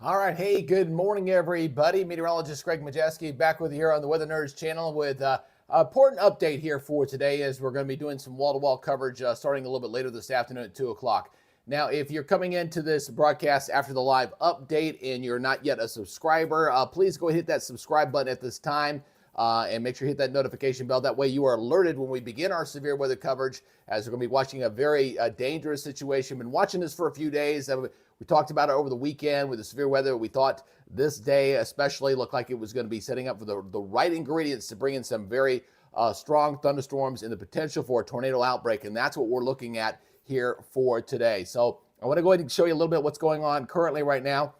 All right. Hey, good morning, everybody. Meteorologist Greg Majeski back with you here on the Weather Nerds channel with an important update here for today as we're going to be doing some wall-to-wall coverage starting a little bit later this afternoon at 2 o'clock. Now, if you're coming into this broadcast after the live update and you're not yet a subscriber, please go hit that subscribe button at this time. And make sure you hit that notification bell. That way you are alerted when we begin our severe weather coverage, as we're going to be watching a very dangerous situation. Been watching this for a few days. We talked about it over the weekend with the severe weather. We thought this day especially looked like it was going to be setting up for the right ingredients to bring in some very strong thunderstorms and the potential for a tornado outbreak. And that's what we're looking at here for today. So I want to go ahead and show you a little bit what's going on currently right now.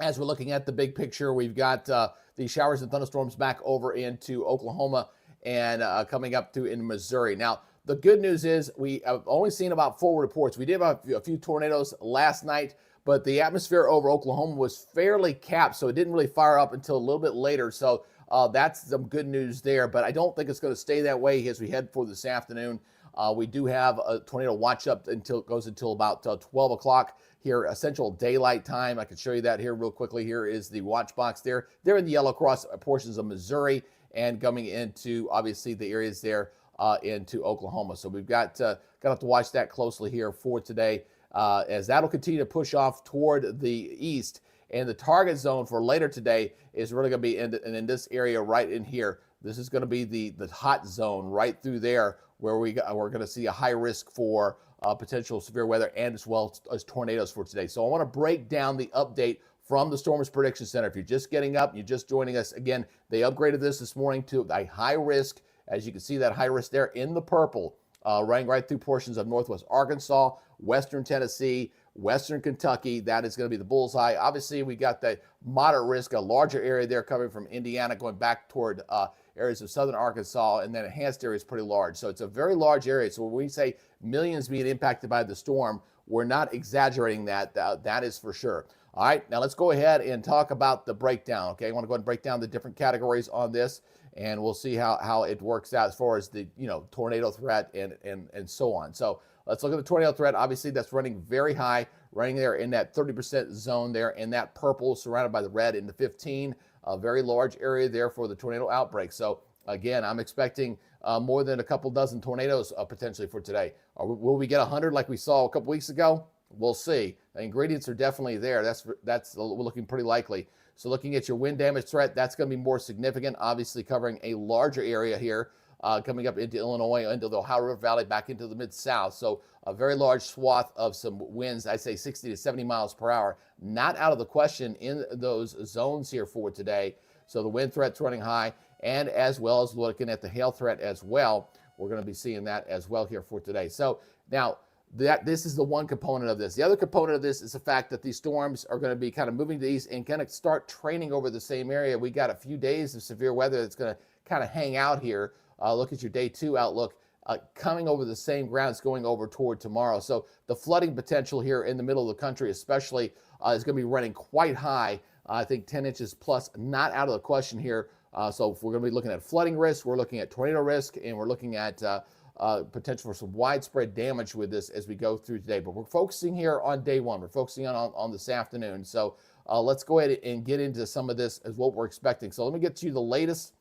As we're looking at the big picture, we've got these showers and thunderstorms back over into Oklahoma and coming up to in Missouri. Now, the good news is we have only seen about 4 reports. We did have a few tornadoes last night, but the atmosphere over Oklahoma was fairly capped, so it didn't really fire up until a little bit later. So that's some good news there, but I don't think it's going to stay that way as we head for this afternoon. We do have a tornado watch up until it goes until about 12 o'clock here, Central Daylight Time. I can show you that here real quickly. Here is the watch box there. They're in the yellow cross portions of Missouri and coming into, obviously, the areas there into Oklahoma. So we've got to watch that closely here for today as that'll continue to push off toward the east. And the target zone for later today is really going to be in this area right in here. This is going to be the hot zone right through there where we're going to see a high risk for potential severe weather and as well as tornadoes for today. So I want to break down the update from the Storms Prediction Center. If you're just getting up, you're just joining us, again, they upgraded this morning to a high risk. As you can see, that high risk there in the purple, running right through portions of northwest Arkansas, western Tennessee, western Kentucky. That is going to be the bullseye. Obviously, we got the moderate risk, a larger area there coming from Indiana going back toward areas of southern Arkansas, and then enhanced area is pretty large. So it's a very large area. So when we say millions being impacted by the storm, we're not exaggerating that. That is for sure. All right, now let's go ahead and talk about the breakdown. Okay, I want to go ahead and break down the different categories on this, and we'll see how it works out as far as the tornado threat and so on. So let's look at the tornado threat. Obviously, that's running very high, running there in that 30% zone there, in that purple surrounded by the red in the 15. A very large area there for the tornado outbreak. So again, I'm expecting more than a couple dozen tornadoes potentially for today. Will we get 100 like we saw a couple weeks ago? We'll see. The ingredients are definitely there. That's looking pretty likely. So looking at your wind damage threat, that's going to be more significant, obviously covering a larger area here, coming up into Illinois, into the Ohio River Valley, back into the Mid-South. So a very large swath of some winds, I say 60 to 70 miles per hour, not out of the question in those zones here for today. So the wind threat's running high, and as well as looking at the hail threat as well. We're going to be seeing that as well here for today. So now, this is the one component of this. The other component of this is the fact that these storms are going to be kind of moving to the east and kind of start training over the same area. We got a few days of severe weather that's going to kind of hang out here. Look at your day 2 outlook. Coming over the same ground, it's going over toward tomorrow. So the flooding potential here in the middle of the country especially is going to be running quite high. I think 10 inches plus, not out of the question here. So if we're going to be looking at flooding risk, we're looking at tornado risk, and we're looking at potential for some widespread damage with this as we go through today. But we're focusing here on day 1. We're focusing on this afternoon. So let's go ahead and get into some of this as what we're expecting. So let me get to you the latest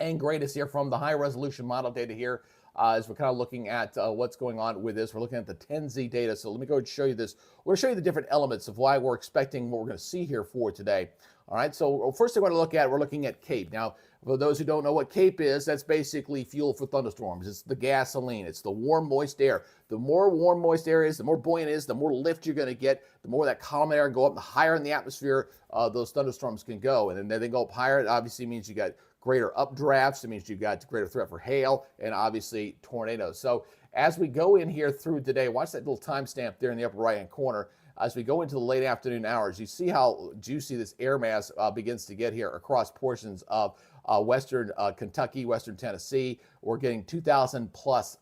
and greatest here from the high resolution model data here as we're kind of looking at what's going on with this. We're looking at the 10Z data. So let me go and show you this. We're going to show you the different elements of why we're expecting what we're going to see here for today. All right, so first thing we're looking at CAPE. Now, for those who don't know what CAPE is, that's basically fuel for thunderstorms. It's the gasoline. It's the warm, moist air. The more warm, moist air is, the more buoyant it is, the more lift you're going to get, the more that column air go up, the higher in the atmosphere those thunderstorms can go. And then they go up higher, it obviously means you got greater updrafts. It means you've got greater threat for hail and obviously tornadoes. So as we go in here through today, watch that little timestamp there in the upper right-hand corner. As we go into the late afternoon hours, you see how juicy this air mass begins to get here across portions of western Kentucky, western Tennessee. We're getting 2,000 plus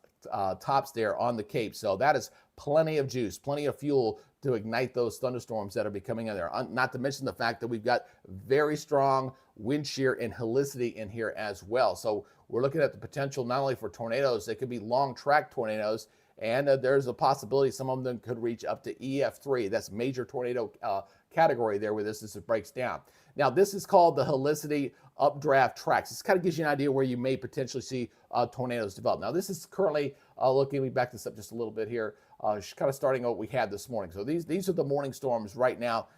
tops there on the Cape. So that is plenty of juice, plenty of fuel to ignite those thunderstorms that are becoming in there. Not to mention the fact that we've got very strong wind shear and helicity in here as well. So we're looking at the potential not only for tornadoes, they could be long track tornadoes, And there's a possibility some of them could reach up to EF3. That's major tornado category there where this breaks down. Now, this is called the Helicity updraft tracks. This kind of gives you an idea where you may potentially see tornadoes develop. Now, this is currently looking, let me back this up just a little bit here, kind of starting what we had this morning. So these are the morning storms right now.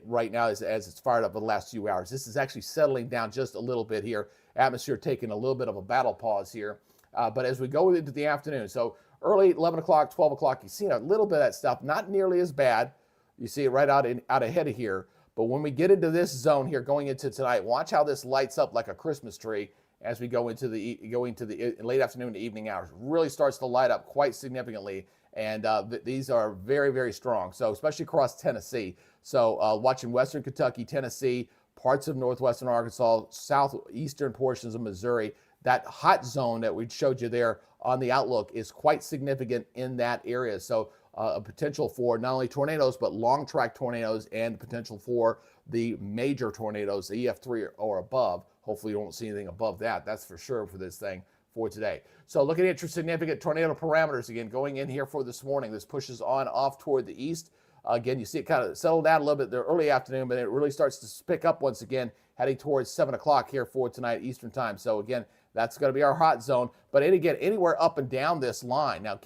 Right now as it's fired up for the last few hours. This is actually settling down just a little bit here. Atmosphere taking a little bit of a battle pause here. But as we go into the afternoon, so early 11 o'clock, 12 o'clock, you see a little bit of that stuff, not nearly as bad. You see it right out ahead of here. But when we get into this zone here going into tonight, watch how this lights up like a Christmas tree as we go into the late afternoon to evening hours. Really starts to light up quite significantly. And these are very, very strong. So especially across Tennessee. So watching western Kentucky, Tennessee, parts of northwestern Arkansas, southeastern portions of Missouri, that hot zone that we showed you there on the outlook is quite significant in that area. So a potential for not only tornadoes, but long track tornadoes and potential for the major tornadoes, the EF3 or above. Hopefully you won't see anything above that. That's for sure for this thing for today. So looking at your significant tornado parameters again, going in here for this morning, this pushes on off toward the east. Again, you see it kind of settle down a little bit the early afternoon, but it really starts to pick up once again, heading towards 7 o'clock here for tonight Eastern time. So again, that's going to be our hot zone. But again, anywhere up and down this line. Now,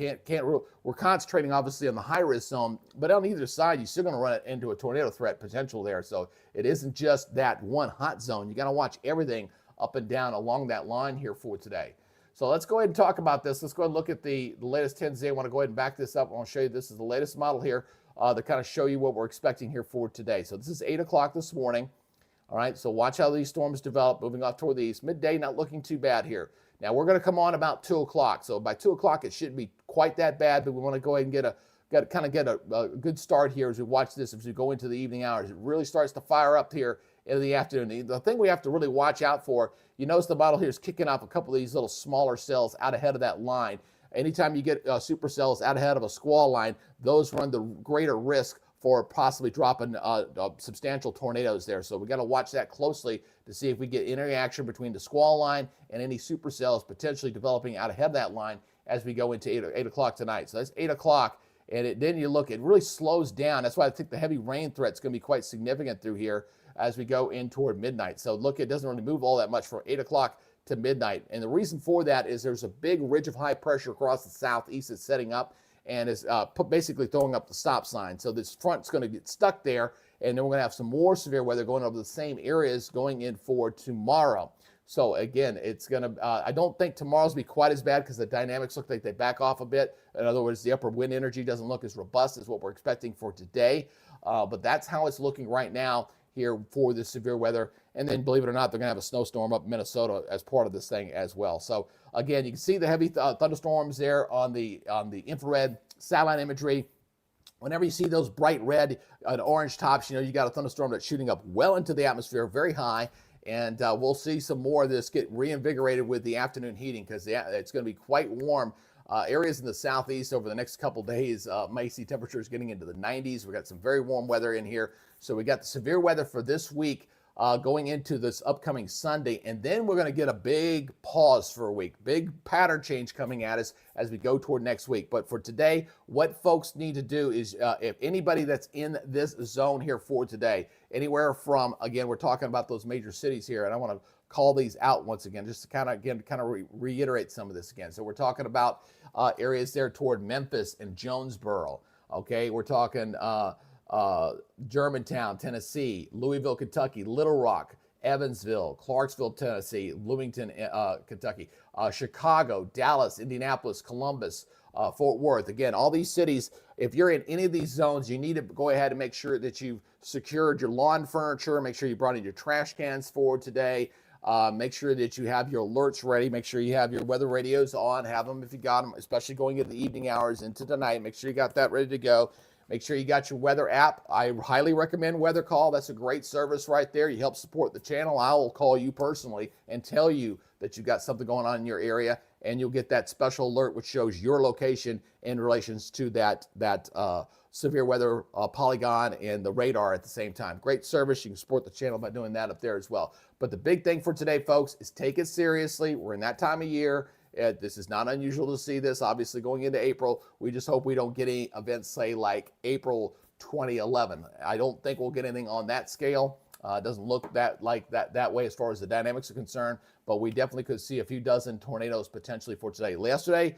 we're concentrating obviously on the high risk zone, but on either side, you're still going to run into a tornado threat potential there. So it isn't just that one hot zone. You got to watch everything up and down along that line here for today. So let's go ahead and talk about this. Let's go ahead and look at the latest 10Z. I want to go ahead and back this up. I want to show you this is the latest model here to kind of show you what we're expecting here for today. So this is 8 o'clock this morning. All right, so watch how these storms develop, moving off toward the east. Midday, not looking too bad here. Now, we're going to come on about 2 o'clock. So by 2 o'clock, it shouldn't be quite that bad, but we want to go ahead and get a good start here as we watch this, as we go into the evening hours. It really starts to fire up here in the afternoon. The thing we have to really watch out for, you notice the model here is kicking off a couple of these little smaller cells out ahead of that line. Anytime you get supercells out ahead of a squall line, those run the greater risk for possibly dropping substantial tornadoes there. So we got to watch that closely to see if we get interaction between the squall line and any supercells potentially developing out ahead of that line as we go into 8 o'clock tonight. So that's 8 o'clock. And then you look, it really slows down. That's why I think the heavy rain threat is going to be quite significant through here as we go in toward midnight. So look, it doesn't really move all that much from 8 o'clock to midnight. And the reason for that is there's a big ridge of high pressure across the southeast that's setting up and is basically throwing up the stop sign. So this front's going to get stuck there, and then we're going to have some more severe weather going over the same areas going in for tomorrow. So again, it's going to, I don't think tomorrow's be quite as bad because the dynamics look like they back off a bit. In other words, the upper wind energy doesn't look as robust as what we're expecting for today. But that's how it's looking right now here for this severe weather. And then, believe it or not, they're going to have a snowstorm up in Minnesota as part of this thing as well. So again, you can see the heavy thunderstorms there on the infrared satellite imagery. Whenever you see those bright red and orange tops, you know you got a thunderstorm that's shooting up well into the atmosphere, very high. And we'll see some more of this get reinvigorated with the afternoon heating because it's going to be quite warm. Areas in the southeast over the next couple days may see temperatures getting into the 90s. We got some very warm weather in here. So we got the severe weather for this week going into this upcoming Sunday. And then we're going to get a big pause for a week, big pattern change coming at us as we go toward next week. But for today, what folks need to do is if anybody that's in this zone here for today, anywhere from, again, we're talking about those major cities here, and I want to call these out once again, just to kind of reiterate some of this again. So we're talking about areas there toward Memphis and Jonesboro. Okay, we're talking Germantown, Tennessee, Louisville, Kentucky, Little Rock, Evansville, Clarksville, Tennessee, Bloomington, Kentucky, Chicago, Dallas, Indianapolis, Columbus, Fort Worth. Again, all these cities, if you're in any of these zones, you need to go ahead and make sure that you've secured your lawn furniture, make sure you brought in your trash cans for today. Make sure that you have your alerts ready. Make sure you have your weather radios on. Have them if you got them, especially going into the evening hours into the night. Make sure you got that ready to go. Make sure you got your weather app. I highly recommend Weather Call. That's a great service right there. You help support the channel. I will call you personally and tell you that you've got something going on in your area, and you'll get that special alert which shows your location in relations to that severe weather polygon and the radar at the same time. Great service. You can support the channel by doing that up there as well. But the big thing for today, folks, is take it seriously. We're in that time of year. This is not unusual to see this, obviously, going into April. We just hope we don't get any events, say, like April 2011. I don't think we'll get anything on that scale. It doesn't look that way as far as the dynamics are concerned, but we definitely could see a few dozen tornadoes potentially for today. Yesterday,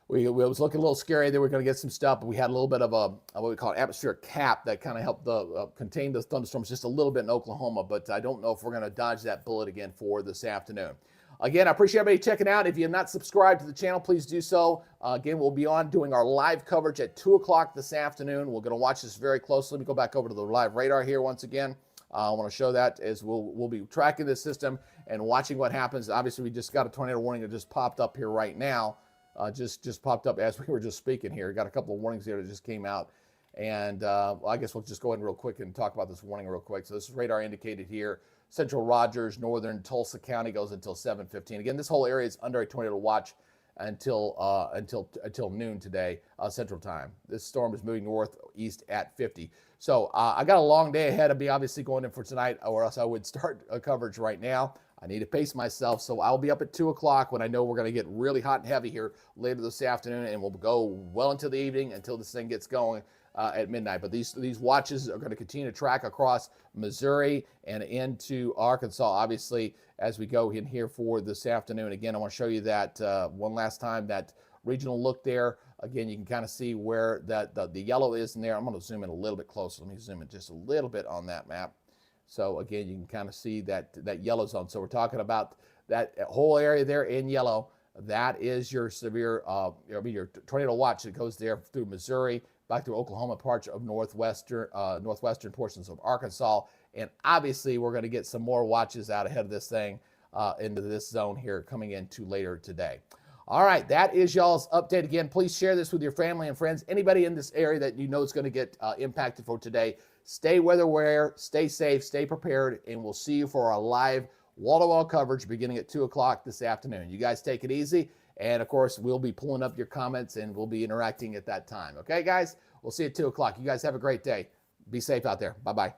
we was looking a little scary. They were going to get some stuff, but we had a little bit of what we call an atmospheric cap that kind of helped contain the thunderstorms just a little bit in Oklahoma, but I don't know if we're going to dodge that bullet again for this afternoon. Again, I appreciate everybody checking out. If you have not subscribed to the channel, please do so. Again, we'll be on doing our live coverage at 2 o'clock this afternoon. We're going to watch this very closely. Let me go back over to the live radar here once again. I want to show that as we'll be tracking this system and watching what happens. Obviously, we just got a tornado warning that just popped up here right now. Just popped up as we were just speaking here. Got a couple of warnings here that just came out. And I guess we'll just go ahead real quick and talk about this warning real quick. So this is radar indicated here. Central Rogers, northern Tulsa County goes until 7:15. Again, this whole area is under a tornado watch until noon today, Central Time. This storm is moving northeast at 50. So I got a long day ahead of me, obviously, going in for tonight, or else I would start a coverage right now. I need to pace myself, so I'll be up at 2 o'clock when I know we're going to get really hot and heavy here later this afternoon, and we'll go well into the evening until this thing gets going at midnight. But these watches are going to continue to track across Missouri and into Arkansas, obviously, as we go in here for this afternoon. Again, I want to show you that one last time, that regional look there. Again, you can kind of see where the yellow is in there. I'm going to zoom in a little bit closer. Let me zoom in just a little bit on that map. So again, you can kind of see that yellow zone. So we're talking about that whole area there in yellow. That is your severe, your tornado watch that goes there through Missouri, back through Oklahoma, parts of northwestern portions of Arkansas. And obviously, we're going to get some more watches out ahead of this thing into this zone here coming into later today. All right, that is y'all's update. Again, please share this with your family and friends. Anybody in this area that you know is going to get impacted for today. Stay weather aware, stay safe, stay prepared, and we'll see you for our live wall-to-wall coverage beginning at 2 o'clock this afternoon. You guys take it easy, and of course, we'll be pulling up your comments and we'll be interacting at that time. Okay, guys? We'll see you at 2 o'clock. You guys have a great day. Be safe out there. Bye-bye.